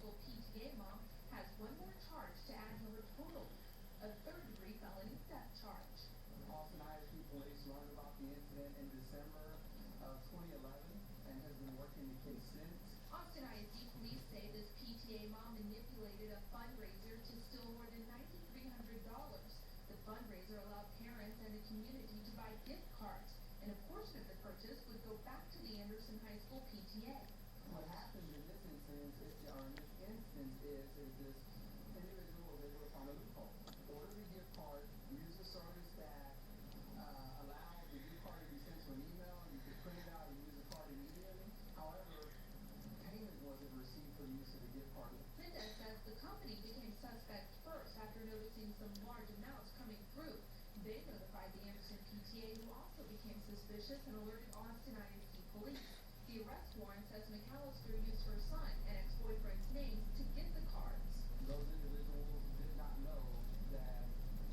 school PTA mom has one more charge to add to her total, a third-degree felony theft charge. Austin ISD Police learned about the incident in December of 2011 and has been working the case since. Austin ISD police say this PTA mom manipulated a fundraiser to steal more than $9,300. The fundraiser allowed parents and the community to buy gift cards, and a portion of the purchase would go back to the Anderson High School PTA. What happened in this instance is this individual was able to find a loophole. Order the gift card, use the service that allow the gift card to be sent to an email, you could print it out and use the card immediately. However, payment wasn't received for the use of the gift card. Mendez says the company became suspect first after noticing some large amounts coming through. They notified the Anderson PTA, who also became suspicious and alerted Austin ISD police. The arrest warrant says McAllister used her son and ex-boyfriend's names to get the cards. Those individuals did not know that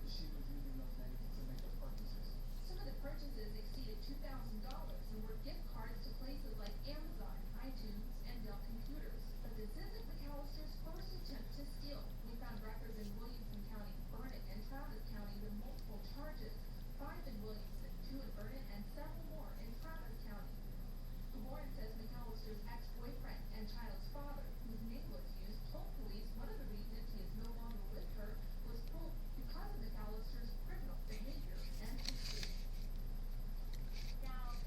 she was using those names to make those purchases. Some of the purchases exceeded $2,000 and were gift cards to places like Amazon, iTunes, and Dell Computers. But this isn't McAllister's first attempt to steal. We found records in Williamson County, Burnett, and Travis County with multiple charges, 5 in Williamson, 2 in Burnett, and several more in Travis County. The warrant says McAllister's ex-boyfriend and child's father, whose name was used, told police one of the reasons he is no longer with her was, quote, because of McAllister's criminal behavior and history. Now,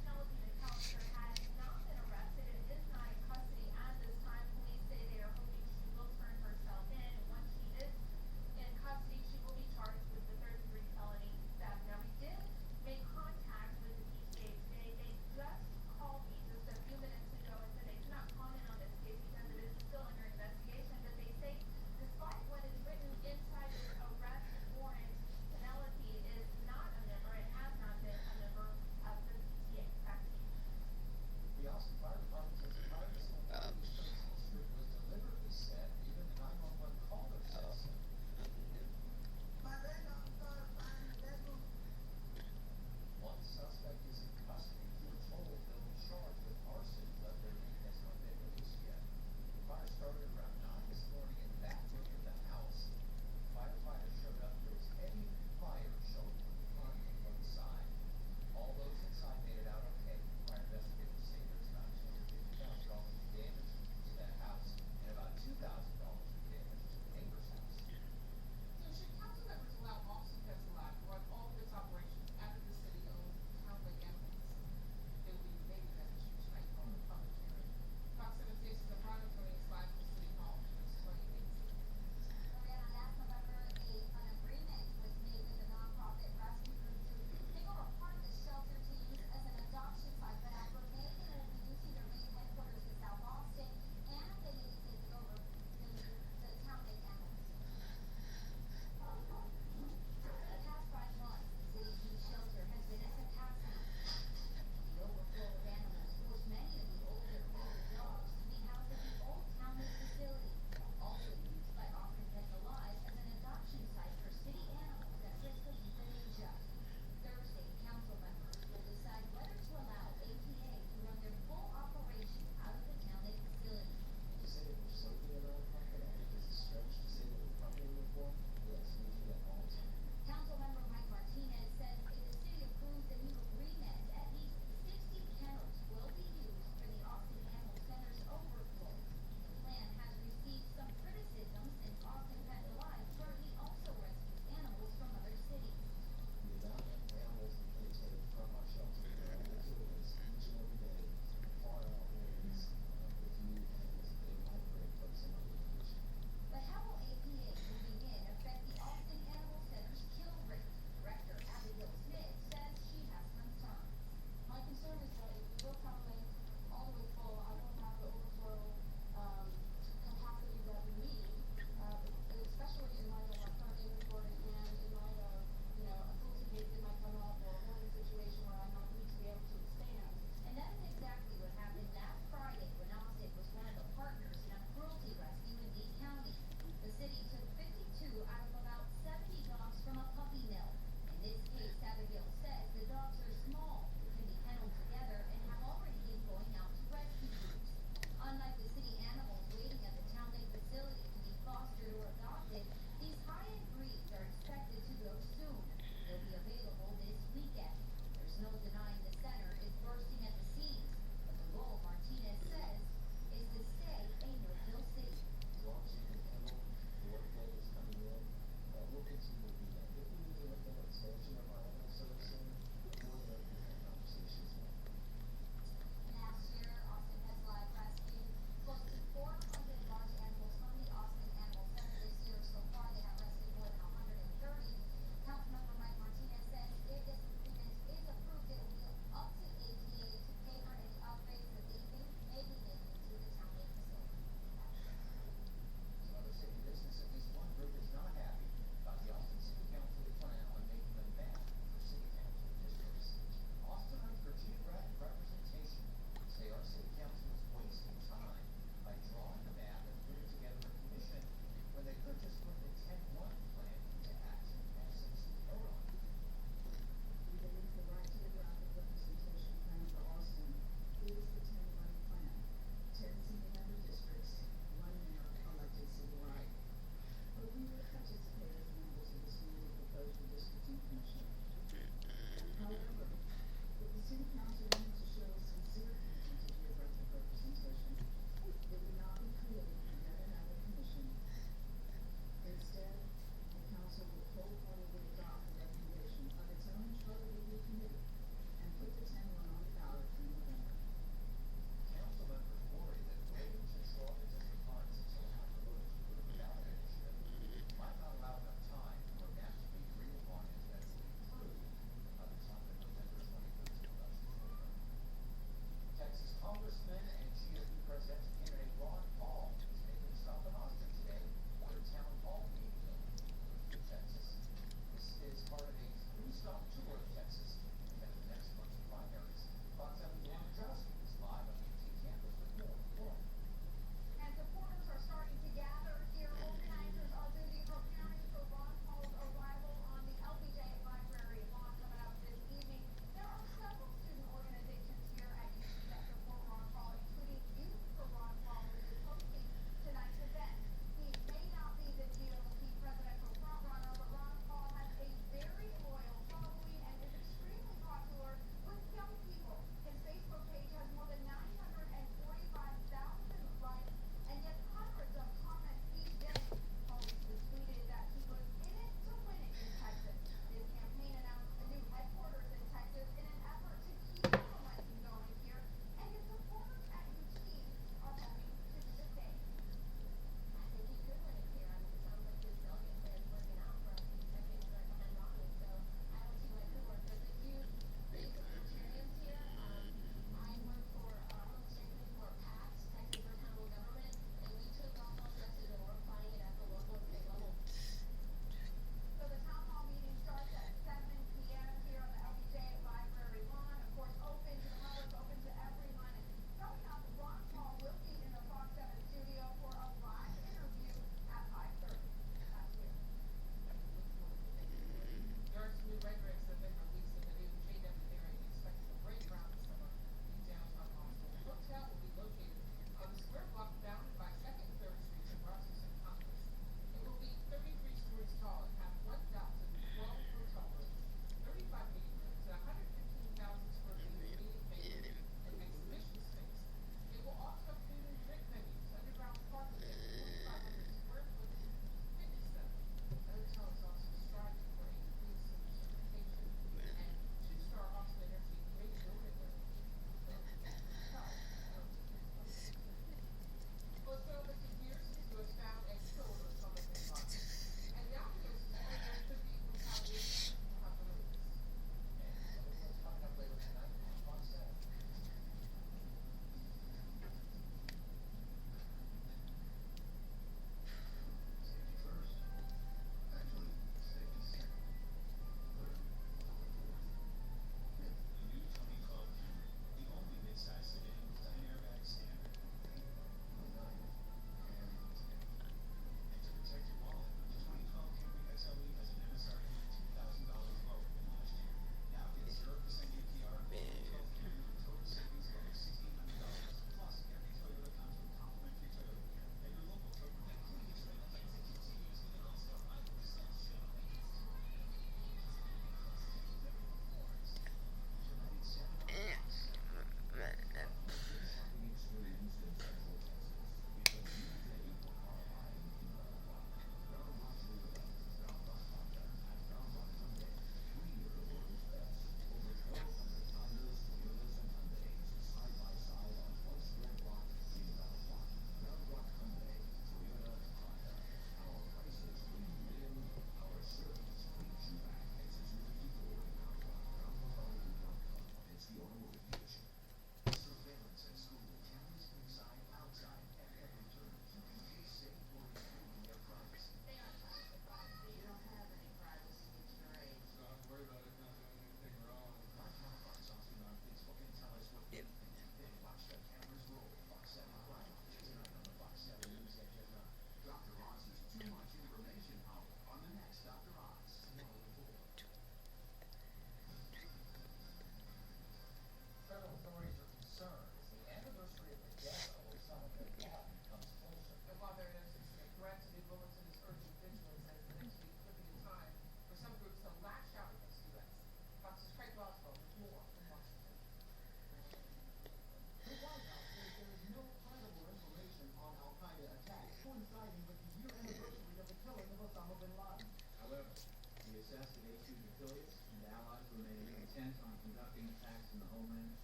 we assess that A2's affiliates and allies remain intent on conducting attacks in the homeland,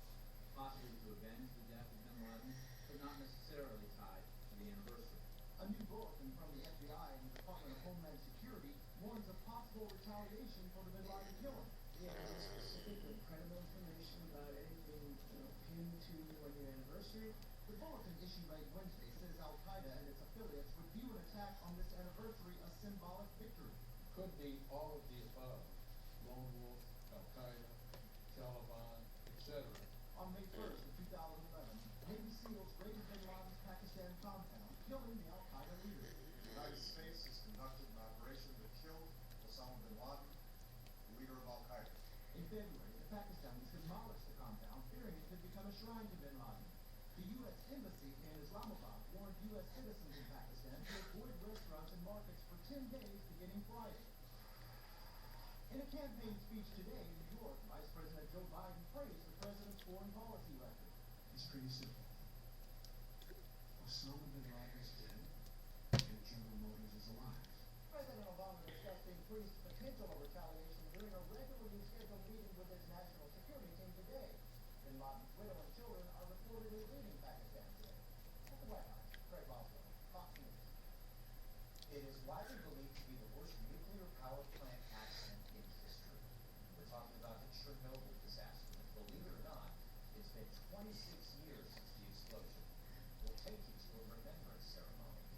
possibly to avenge the death of bin Laden, but not necessarily tied to the anniversary. A new bulletin from the FBI and the Department of Homeland Security warns of possible retaliation for the bin Laden killing. Yeah, specific or credible information about anything, pinned to on your anniversary? The bulletin issued late Wednesday says Al-Qaeda and its affiliates would view an attack on this anniversary a symbolic victory. Could be all of the above. Lone Wolf, Al-Qaeda, Taliban, etc. On May 1st of 2011, Navy SEALs raided bin Laden's Pakistan compound, killing the Al-Qaeda leader. The United States has conducted an operation that killed Osama bin Laden, the leader of Al-Qaeda. In February, the Pakistanis demolished the compound, fearing it could become a shrine to bin Laden. The U.S. Embassy in Islamabad warned U.S. citizens in Pakistan to avoid restaurants and markets for 10 days beginning Friday. In a campaign speech today in New York, Vice President Joe Biden praised the president's foreign policy record. It's pretty simple. Osama bin Laden is dead, and General Motors is alive. President Obama discussed increased potential of retaliation during a regularly scheduled meeting with his national security team today. Bin Laden's widow and children are reportedly leaving Pakistan today. At the White House, Craig Boswell, Fox News. It is widely believed to be the worst nuclear power plant accident in history. We're talking about the Chernobyl disaster. Believe it or not, it's been 26 years since the explosion. We'll take you to a remembrance ceremony.